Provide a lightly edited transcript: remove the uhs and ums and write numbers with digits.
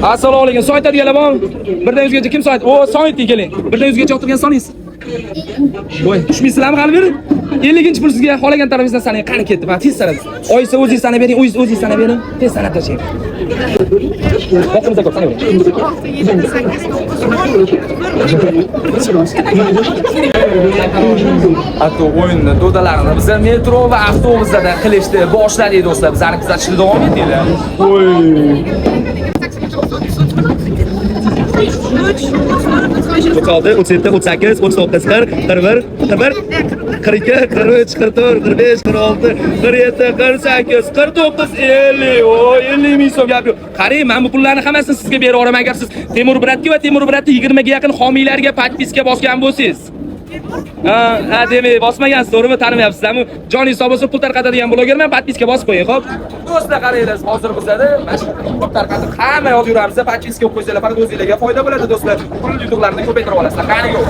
Assalomu alaykum. Soat deganlar bormi? Birdan 100 gacha kim soat? O, soatga keling. Birdan 100 gacha o'tirgan soningiz. Voy, tushmaysizlarmi hali beri? 50-pul sizga xolagan tarafingizdan sanang. Qani ketdi? Men tez sanab. Oysa o'zingiz sanab bering, o'zingiz sanab bering. Tez sanab tashlang. Vaqtimiz ko'p, sanab bering. Hatto o'yinni, do'dalarni biz metro va avtobuslarda qilishni boshladik do'stlar. Bizlarni kuzatishni davom etinglar. Voy. O'toldi, 37, 38, 39, 40, 41, 41, 42, 43, 44, 45, 46, 47, 48, 49, 50. O, 50 ming so'm gap yo'q. Qarang, men bu pullarni hammasini sizga berib yuboraman agar siz Temur Bratga va Temur Bratning 20 ga yaqin homiylarga podpiska bosgan bo'lsangiz. Ha, demak, bosmagansiz, to'g'rimi? Tanimayapsizlarmi? Joningiz sog' bo'lsa pul tarqatadigan blogerman, podpiska bosib qo'ying, xo'p? Do'stlar, qaranglar, hozir bizada mana shu pul tarqatib hamma yoq yuramiz, podpiska qo'yib qo'ysanglar, faqat o'zingizlarga foyda bo'ladi, do'stlar. Pul yutuqlarni ko'paytirib olasizlar. Qani yo'q.